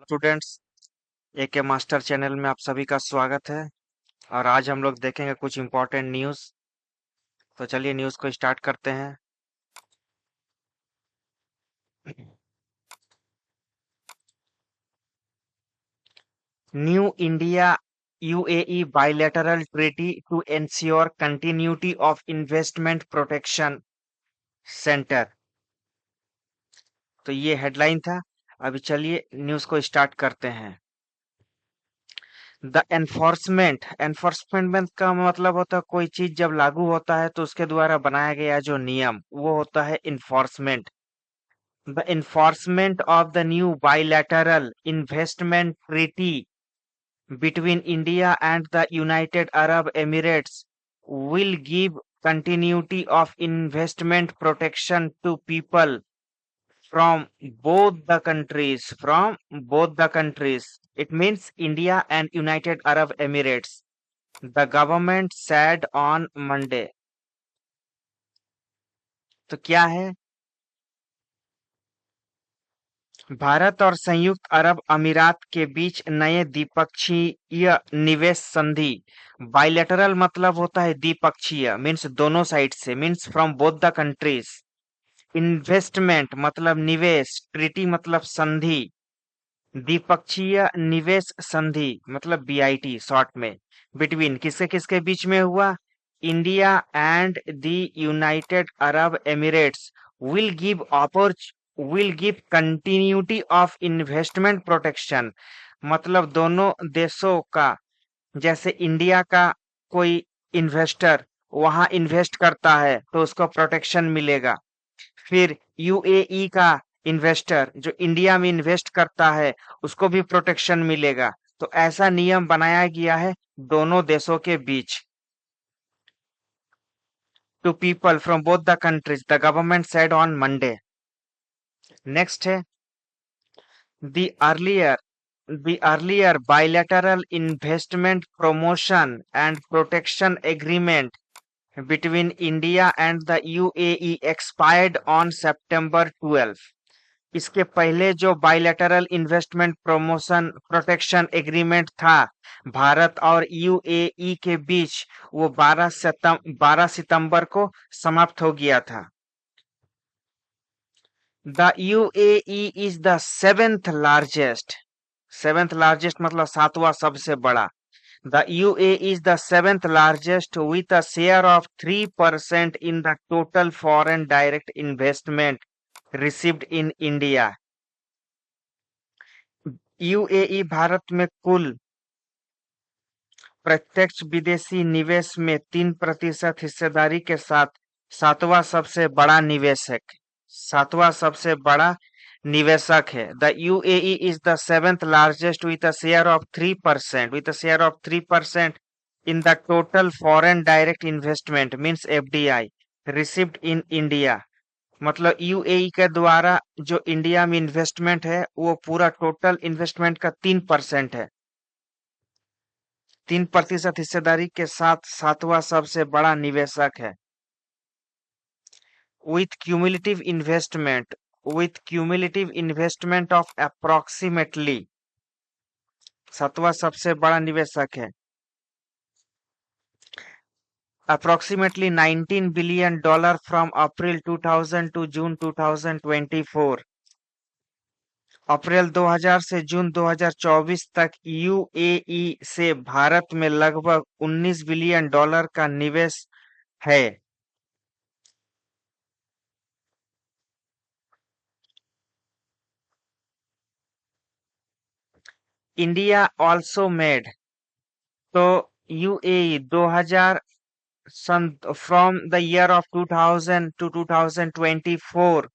Students, एके master channel में आप सभी का स्वागत है। और आज हम लोग देखेंगे कुछ इम्पोर्टेंट न्यूज़। तो चलिए न्यूज़ को स्टार्ट करते हैं। New India UAE bilateral treaty to ensure continuity of investment protection centre. तो ये हेडलाइन था। अभी चलिए न्यूज़ को स्टार्ट करते हैं। द एनफोर्समेंट का मतलब होता है कोई चीज जब लागू होता है तो उसके द्वारा बनाया गया जो नियम वो होता है enforcement. The enforcement of the new bilateral investment treaty between India and the United Arab Emirates will give continuity of investment protection to people from both the countries. From both the countries. It means India and United Arab Emirates. The government said on Monday. तो क्या है? भारत और संयुक्त अरब अमीरात के बीच नए द्विपक्षीय निवेश संधि। बाइलेटरल मतलब होता है द्विपक्षीय, मीन्स दोनों साइड से, means from both the countries. Investment मतलब निवेश, ट्रीटी मतलब संधि, द्विपक्षीय निवेश संधि मतलब बीआईटी शॉर्ट में। बिटवीन किसके किसके बीच में हुआ? India and the United Arab Emirates will give will give continuity of investment protection। मतलब दोनों देशों का, जैसे इंडिया का कोई इन्वेस्टर वहां इन्वेस्ट करता है तो उसको प्रोटेक्शन मिलेगा। फिर यूएई का इन्वेस्टर जो इंडिया में इन्वेस्ट करता है उसको भी प्रोटेक्शन मिलेगा। तो ऐसा नियम बनाया गया है दोनों देशों के बीच। Two people from both the countries, the government said on Monday. Next है the earlier the earlier bilateral investment promotion and protection agreement between India and the UAE expired on September 12। इसके पहले जो bilateral investment promotion protection agreement था भारत और UAE के बीच, वो 12 सितंबर को समाप्त हो गया था। The UAE is the seventh largest मतलब सातवां सबसे बड़ा। The UAE is the seventh largest with a share of 3% in the total foreign direct investment received in India। UAE Bharat में कुल प्रत्यक्ष विदेशी निवेश में 3% हिस्सेदारी के साथ सातवां सबसे बड़ा निवेशक है। The UAE is the seventh largest with a share of 3% in the total foreign direct investment means FDI received in India. मतलब यूएई के द्वारा जो इंडिया में इन्वेस्टमेंट है वो पूरा टोटल इन्वेस्टमेंट का 3% है। 3% हिस्सेदारी के साथ सातवां सबसे बड़ा निवेशक है। with cumulative investment of approximately, सातवां सबसे बड़ा निवेशक है, approximately $19 billion from April 2000 to June 2024। अप्रैल 2000 से जून 2024 तक यूएई से भारत में लगभग $19 बिलियन का निवेश है। इंडिया ऑल्सो मेड, तो UAE 2000 from the year of 2000 to 2024,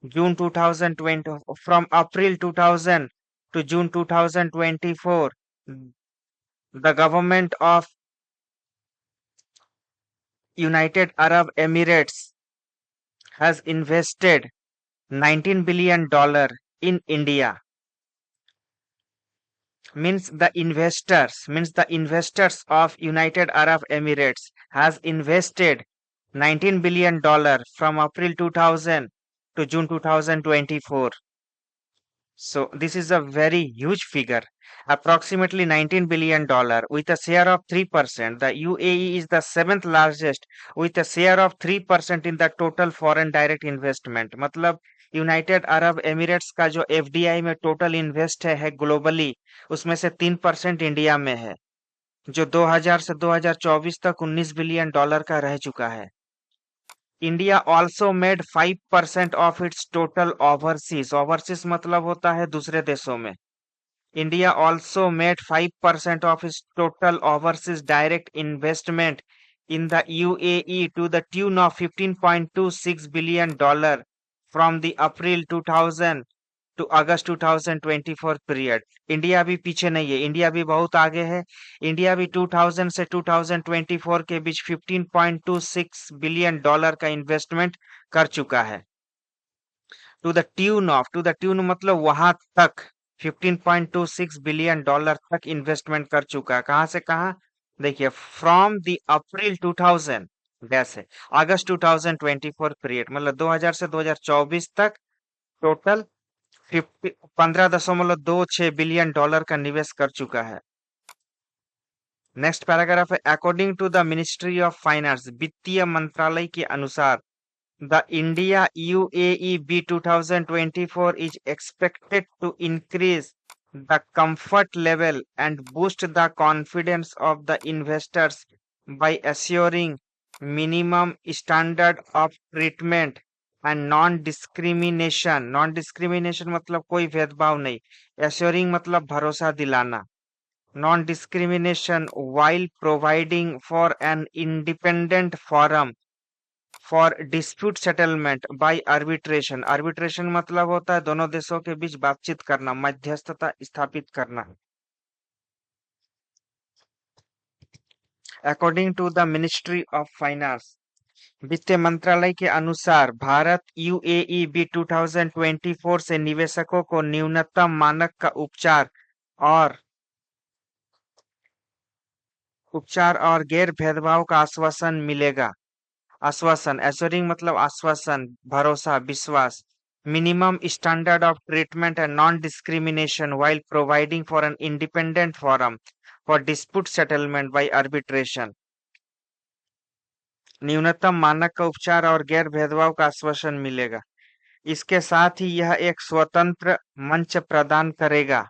June 2020, from April 2000 to June 2024, the government of United Arab Emirates has invested $19 billion in India। means the investors of United Arab Emirates has invested $19 billion from April 2000 to June 2024। So this is a very huge figure, approximately $19 billion with a share of 3%. The UAE is the seventh largest with a share of 3% in the total foreign direct investment. मतलब United Arab Emirates का जो FDI में total invest है globally, उसमें से 3% India में है, जो 2000 से 2024 तक $19 बिलियन का रह चुका है। India also made 5% of its total overseas, overseas मतलब होता है दूसरे देशों में। India also made 5% of its total overseas direct investment in the UAE to the tune of $15.26 billion from the April 2000 to August 2024 period. India भी पीछे नहीं है, इंडिया भी बहुत आगे है। इंडिया भी 2000 से 2024 के बीच $15.26 बिलियन का इन्वेस्टमेंट कर चुका है। टू द ट्यून मतलब वहां तक $15.26 बिलियन तक इन्वेस्टमेंट कर चुका है। कहां से कहां? देखिए, फ्रॉम द अप्रैल 2000 वैसे अगस्त 2024 पीरियड, मतलब 2000 से 2024 तक टोटल 15.26 बिलियन का निवेश कर चुका है। नेक्स्ट पैराग्राफ है, according to the ministry of finance, वित्तीय मंत्रालय के अनुसार the India UAE 2024 is expected to increase the comfort level and boost the confidence of the investors by assuring minimum standard of treatment and non-discrimination। non-discrimination मतलब कोई भेदभाव नहीं, assuring मतलब भरोसा दिलाना, non-discrimination while providing for an independent forum for dispute settlement by arbitration. Arbitration मतलब होता है दोनों देशों के बीच बातचीत करना, मध्यस्थता स्थापित करना। According to the ministry of finance, वित्त मंत्रालय के अनुसार भारत यूएई बी 2024 से निवेशकों को न्यूनतम मानक का और उपचार और गैर भेदभाव का आश्वासन मिलेगा। आश्वासन, एश्योरिंग मतलब आश्वासन, भरोसा, विश्वास। Minimum standard of treatment and non discrimination while providing for an independent forum for dispute settlement by arbitration. न्यूनतम मानक का उपचार और गैर भेदभाव का आश्वासन मिलेगा। इसके साथ ही यह एक स्वतंत्र मंच प्रदान करेगा।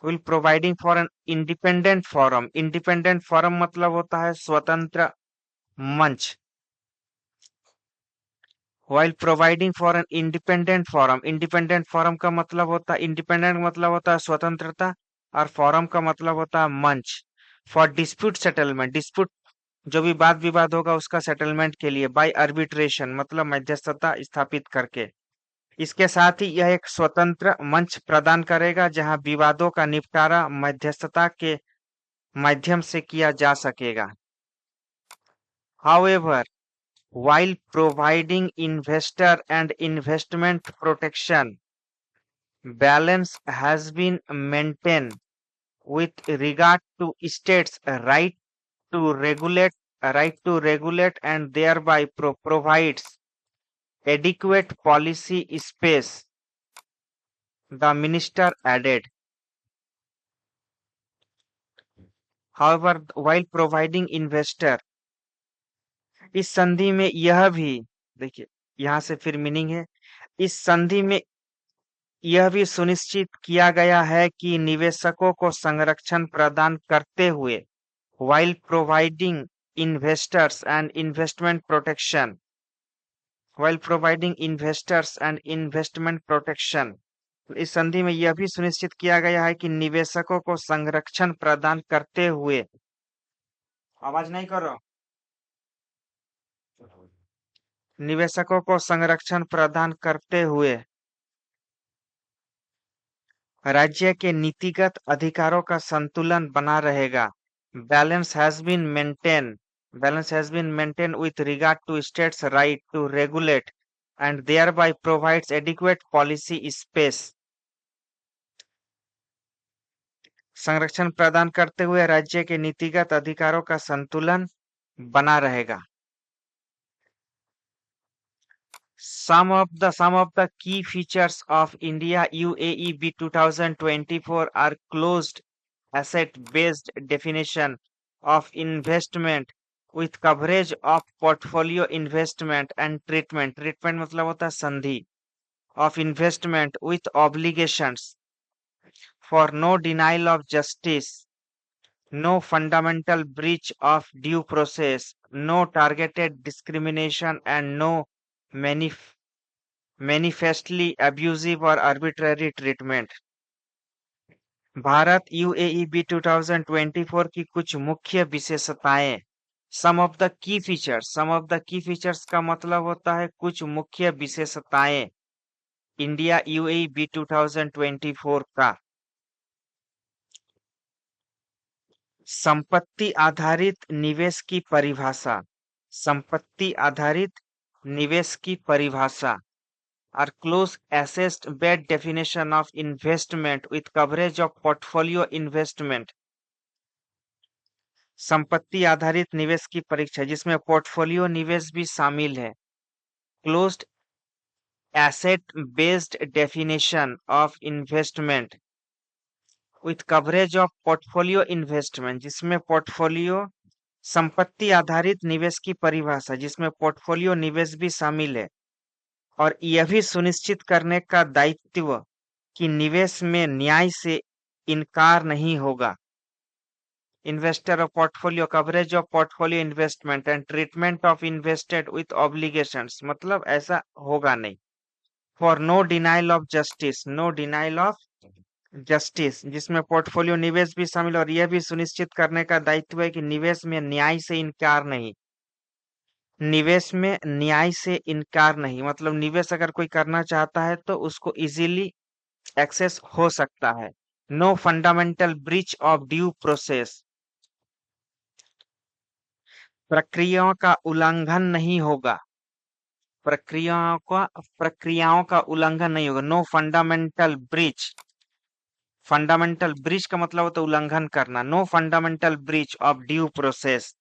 Will providing for an independent forum. Independent forum मतलब होता है स्वतंत्र मंच। while providing for an independent forum, independent forum का मतलब होता है, independent मतलब होता है स्वतंत्रता, और forum का मतलब होता है मंच। for dispute settlement, dispute जो भी वाद विवाद होगा उसका सेटलमेंट के लिए, by arbitration मतलब मध्यस्थता स्थापित करके। इसके साथ ही यह एक स्वतंत्र मंच प्रदान करेगा जहां विवादों का निपटारा मध्यस्थता के माध्यम से किया जा सकेगा। However, while providing investor and investment protection, balance has been maintained with regard to states' right to regulate and thereby provides adequate policy space, the minister added. However, while providing investor, इस संधि में यह भी, देखिए यहां से फिर meaning है, इस संधि में यह भी सुनिश्चित किया गया है कि निवेशकों को संरक्षण प्रदान करते हुए while providing investors and investment protection, while providing investors and investment protection, इस संधि में यह भी सुनिश्चित किया गया है कि निवेशकों को संरक्षण प्रदान करते हुए, आवाज नहीं करो, निवेशकों को संरक्षण प्रदान करते हुए राज्य के नीतिगत अधिकारों का संतुलन बना रहेगा। Balance has been maintain with regard to states right to regulate and thereby provides adequate policy space. संरक्षण प्रदान करते हुए राज्य के नीतिगत अधिकारों का संतुलन बना रहेगा। Some of the key features of India UAE B 2024 are closed asset-based definition of investment with coverage of portfolio investment and treatment. Treatment मतलब होता है संधि of investment with obligations for no denial of justice, no fundamental breach of due process, no targeted discrimination, and no manif- manifestly abusive or arbitrary treatment. Bharat UAE B 2024 की कुछ मुख्य विशेषताएं। Some of the key features का मतलब होता है कुछ मुख्य विशेषताएं इंडिया यूएई बी 2024 का। संपत्ति आधारित निवेश की परिभाषा। संपत्ति आधारित निवेश की परिभाषा are close assessed bad definition of investment with coverage of portfolio investment। संपत्ति आधारित निवेश की परीक्षा जिसमें पोर्टफोलियो निवेश भी शामिल है। Closed asset based definition of investment with coverage of portfolio investment जिसमें पोर्टफोलियो संपत्ति आधारित निवेश की परिभाषा जिसमें पोर्टफोलियो निवेश भी शामिल है और यह भी सुनिश्चित करने का दायित्व कि निवेश में न्याय से इनकार नहीं होगा। Investor of portfolio coverage of portfolio investment and treatment of invested with obligations मतलब ऐसा होगा नहीं। For no denial of justice, no denial of justice जिसमें पोर्टफोलियो निवेश भी शामिल और यह भी सुनिश्चित करने का दायित्व है कि निवेश में न्याय से इनकार नहीं। निवेश में न्याय से इनकार नहीं मतलब निवेश अगर कोई करना चाहता है तो उसको इजीली एक्सेस हो सकता है। No fundamental breach of due process प्रक्रियाओं का उल्लंघन नहीं होगा। प्रक्रियाओं का उल्लंघन नहीं होगा। No fundamental breach, fundamental breach का मतलब होता है उल्लंघन करना। No fundamental breach of due process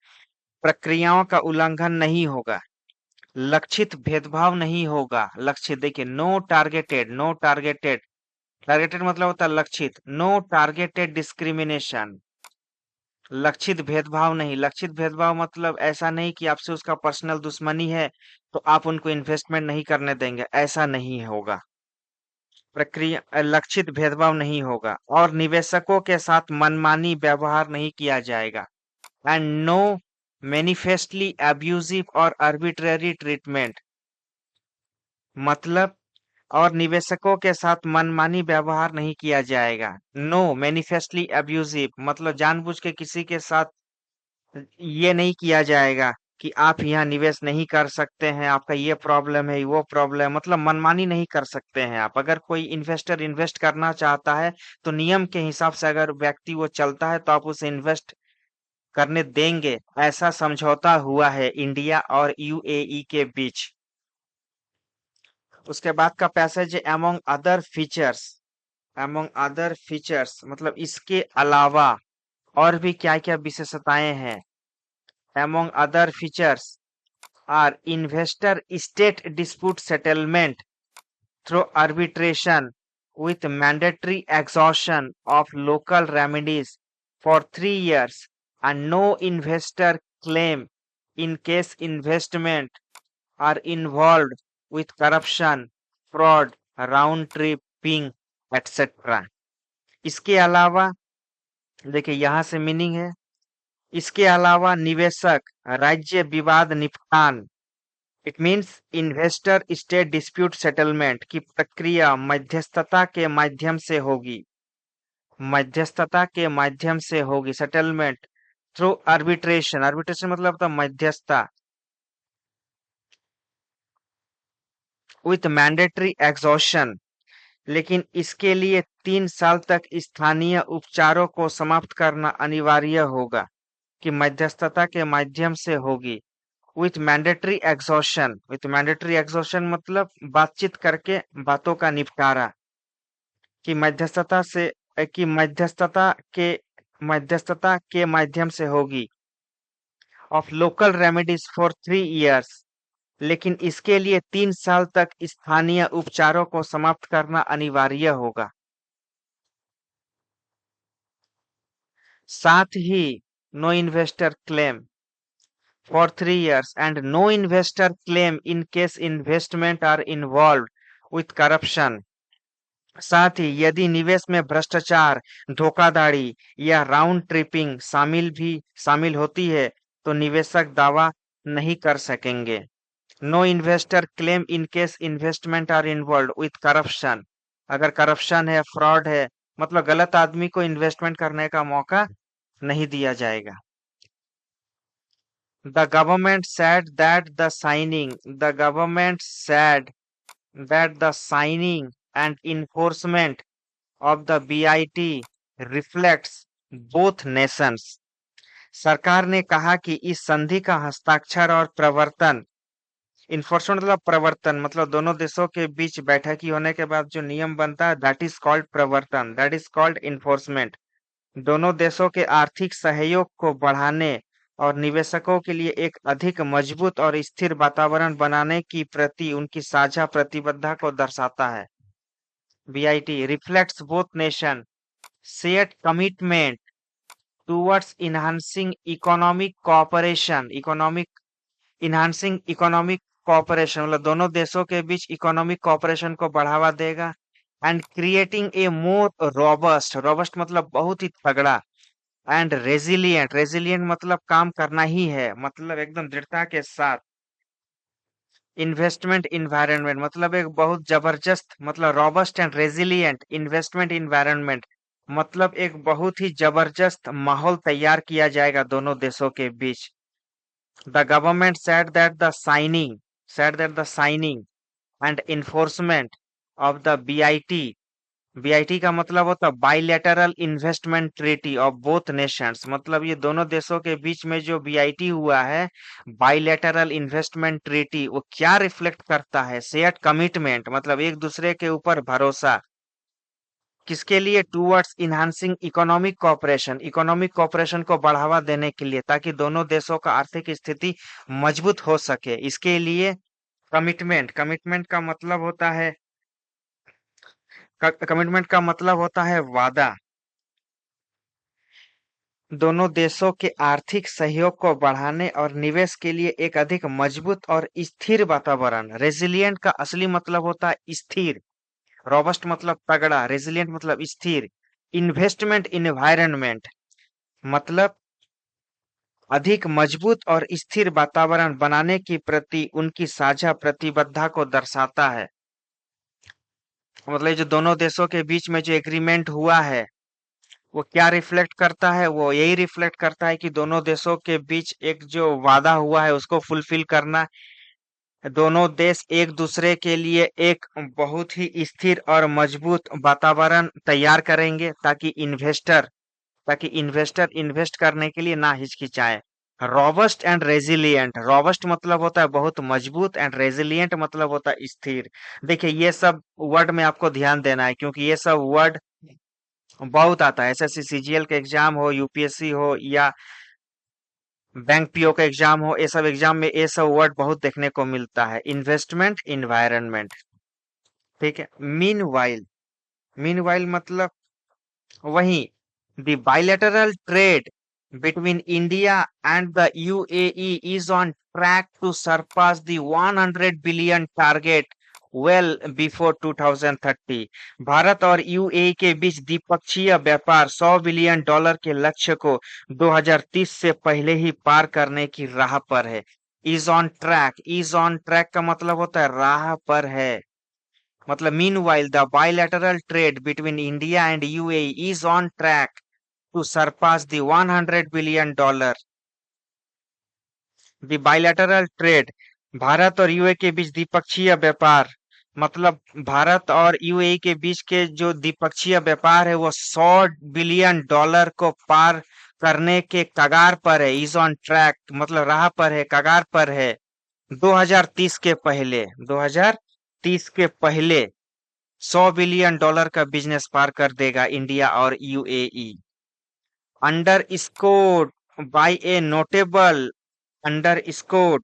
प्रक्रियाओं का उल्लंघन नहीं होगा। लक्षित भेदभाव नहीं होगा। लक्षित देखिए no targeted, no targeted, targeted मतलब होता है लक्षित। नो टारगेटेड डिस्क्रिमिनेशन लक्षित भेदभाव नहीं। लक्षित भेदभाव मतलब ऐसा नहीं कि आपसे उसका पर्सनल दुश्मनी है तो आप उनको इन्वेस्टमेंट नहीं करने देंगे, ऐसा नहीं होगा। प्रक्रिया लक्षित भेदभाव नहीं होगा और निवेशकों के साथ मनमानी व्यवहार नहीं किया जाएगा। एंड नो मैनिफेस्टली अब्यूजिव और आर्बिट्ररी ट्रीटमेंट मतलब और निवेशकों के साथ मनमानी व्यवहार नहीं किया जाएगा। नो मैनिफेस्टली अब्यूजिव मतलब जानबूझ के किसी के साथ ये नहीं किया जाएगा कि आप यहाँ निवेश नहीं कर सकते हैं, आपका ये प्रॉब्लम है, वो प्रॉब्लम है, मतलब मनमानी नहीं कर सकते हैं आप। अगर कोई इन्वेस्टर इन्वेस्ट करना चाहता है तो नियम के हिसाब से अगर व्यक्ति वो चलता है तो आप उसे इन्वेस्ट करने देंगे। ऐसा समझौता हुआ है इंडिया और यूएई के बीच। उसके बाद का passage among other features, among other features मतलब इसके अलावा और भी क्या क्या विशेषताएं हैं। among other features are investor state dispute settlement through arbitration with mandatory exhaustion of local remedies for 3 years and no investor claim in case investment are involved with corruption, fraud, round tripping, etc. इसके अलावा देखिए यहाँ से meaning है इसके अलावा निवेशक राज्य विवाद निपटान it means investor state dispute settlement की प्रक्रिया मध्यस्थता के माध्यम से होगी। मध्यस्थता के माध्यम से होगी सेटलमेंट थ्रू आर्बिट्रेशन। आर्बिट्रेशन मतलब था मध्यस्थता विथ मैंडेटरी एग्जॉशन लेकिन इसके लिए 3 साल तक स्थानीय उपचारों को समाप्त करना अनिवार्य होगा कि मध्यस्थता के माध्यम से होगी। With mandatory exhaustion, with mandatory exhaustion मतलब बातचीत करके बातों का निपटारा कि मध्यस्थता से कि मध्यस्थता के माध्यम से होगी। Of local remedies for 3 years लेकिन इसके लिए 3 साल तक स्थानीय उपचारों को समाप्त करना अनिवार्य होगा। साथ ही no investor claim for 3 years and no investor claim in case investment are involved with corruption। साथ ही यदि निवेश में भ्रष्टाचार, धोखाधड़ी या राउंड ट्रिपिंग शामिल होती है तो निवेशक दावा नहीं कर सकेंगे। No investor claim in case investment are involve with corruption. अगर करप्शन है, फ्रॉड है, मतलब गलत आदमी को इन्वेस्टमेंट करने का मौका नहीं दिया जाएगा। The government said that the signing and enforcement of the BIT reflects both nations। सरकार ने कहा कि इस संधि का हस्ताक्षर और प्रवर्तन, इन्फोर्समेंट मतलब प्रवर्तन, मतलब दोनों देशों के बीच बैठकी होने के बाद जो नियम बनता है दैट इज कॉल्ड प्रवर्तन, दैट इज कॉल्ड इन्फोर्समेंट। दोनों देशों के आर्थिक सहयोग को बढ़ाने और निवेशकों के लिए एक अधिक मजबूत और स्थिर वातावरण बनाने की प्रति उनकी साझा प्रतिबद्धता को दर्शाता है। BIT reflects both nations' shared commitment towards enhancing economic cooperation मतलब दोनों देशों के बीच इकोनॉमिक कॉपरेशन को बढ़ावा देगा and creating a more robust मतलब बहुत ही तगड़ा, एंड रेजिलियंट मतलब काम करना ही है, मतलब एकदम दृढ़ता के साथ। इन्वेस्टमेंट इन्वायरमेंट मतलब एक बहुत जबरदस्त, मतलब robust and resilient investment environment मतलब एक बहुत ही जबरदस्त माहौल तैयार किया जाएगा दोनों देशों के बीच। The government said that the signing and enforcement of the BIT का मतलब होता है bilateral investment treaty of both Nations, मतलब ये दोनों देशों के बीच में जो BIT हुआ है, बाइलेटरल इन्वेस्टमेंट ट्रीटी, वो क्या रिफ्लेक्ट करता है? शेयर्ड कमिटमेंट मतलब एक दूसरे के ऊपर भरोसा, किसके लिए? टूवर्ड्स इन्हांसिंग इकोनॉमिक कॉपरेशन को बढ़ावा देने के लिए, ताकि दोनों देशों का आर्थिक स्थिति मजबूत हो सके। इसके लिए कमिटमेंट का मतलब होता है वादा। दोनों देशों के आर्थिक सहयोग को बढ़ाने और निवेश के लिए एक अधिक मजबूत और स्थिर वातावरण। रेजिलिएंट का असली मतलब होता है स्थिर, रोबस्ट मतलब तगड़ा, रेजिलिएंट मतलब स्थिर। इन्वेस्टमेंट इन्वायरमेंट मतलब अधिक मजबूत और स्थिर वातावरण बनाने की प्रति उनकी साझा प्रतिबद्धता को दर्शाता है। मतलब ये जो दोनों देशों के बीच में जो एग्रीमेंट हुआ है, वो क्या रिफ्लेक्ट करता है? वो यही रिफ्लेक्ट करता है कि दोनों देशों के बीच एक जो वादा हुआ है उसको फुलफिल करना। दोनों देश एक दूसरे के लिए एक बहुत ही स्थिर और मजबूत वातावरण तैयार करेंगे ताकि इन्वेस्टर इन्वेस्ट करने के लिए ना हिचकिचाए। रॉबस्ट एंड रेजिलिएंट, रॉबस्ट मतलब होता है बहुत मजबूत, एंड रेजिलिएंट मतलब होता है स्थिर। देखिए ये सब वर्ड में आपको ध्यान देना है, क्योंकि ये सब वर्ड बहुत आता है। एसएससी सीजीएल के एग्जाम हो, यूपीएससी हो या बैंक पीओ का एग्जाम हो, ये सब एग्जाम में ये सब वर्ड बहुत देखने को मिलता है। इन्वेस्टमेंट इन्वायरमेंट, ठीक है। मीनवाइल मतलब वही the bilateral trade between India and the UAE is on track to surpass the 100 billion target well before 2030। Bharat और यूएई के बीच द्विपक्षीय व्यापार $100 बिलियन के लक्ष्य को 2030 से पहले ही पार करने की राह पर है। इज ऑन ट्रैक का मतलब होता है राह पर है। मतलब meanwhile the bilateral trade between India and UAE is on track to surpass the $100 billion। The bilateral trade Bharat और यूए के बीच द्विपक्षीय व्यापार, मतलब भारत और यूएई के बीच के जो द्विपक्षीय व्यापार है वो $100 बिलियन को पार करने के कगार पर है। इज ऑन ट्रैक मतलब राह पर है, कगार पर है। 2030 के पहले $100 बिलियन का बिजनेस पार कर देगा इंडिया और UAE. underscored by a notable underscored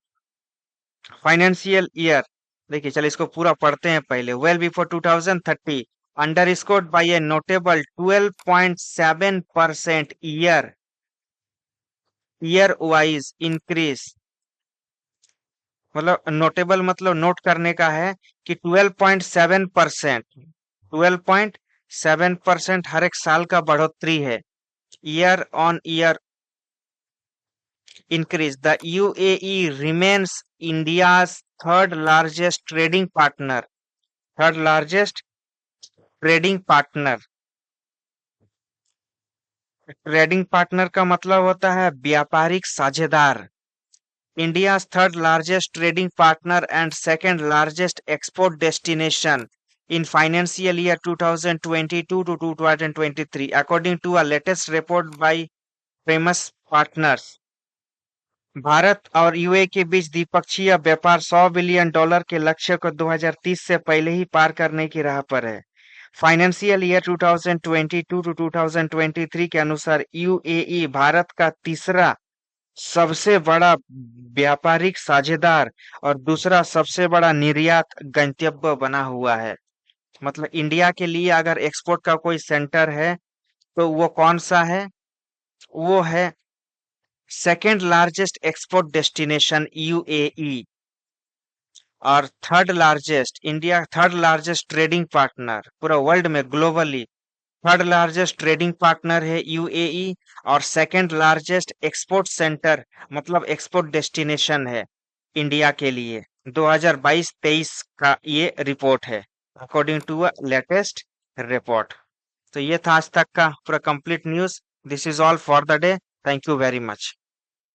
financial year, देखिए चलिए इसको पूरा पढ़ते हैं पहले। वेल बिफोर 2030 अंडरस्कोर्ड बाय ए नोटेबल 12.7% ईयर वाइज इंक्रीज, मतलब नोटेबल मतलब नोट करने का है कि 12.7%, 12.7% हर एक साल का बढ़ोतरी है, year on year increase. The UAE remains India's third largest trading partner. Third largest trading partner. Trading partner का मतलब होता है व्यापारिक साझेदार। India's third largest trading partner and second largest export destination in financial year 2022 to 2023, according to a latest report by famous partners. Bharat और UA के बीच द्विपक्षीय व्यापार $100 बिलियन के लक्ष्य को 2030 से पहले ही पार करने की राह पर है। फाइनेंशियल ईयर 2022 टू 2023 के अनुसार यूएई भारत का तीसरा सबसे बड़ा व्यापारिक साझेदार और दूसरा सबसे बड़ा निर्यात गंतव्य बना हुआ है। मतलब इंडिया के लिए अगर एक्सपोर्ट का कोई सेंटर है तो वो कौन सा है? वो है second largest export destination UAE, और third largest India, third largest trading partner पूरा वर्ल्ड में globally third largest trading partner है यूएई, और सेकेंड लार्जेस्ट एक्सपोर्ट सेंटर मतलब एक्सपोर्ट डेस्टिनेशन है इंडिया के लिए। 2022-23 का ये रिपोर्ट है, according to a latest report. तो ये था आज तक का पूरा complete news. This is all for the day. Thank you very much.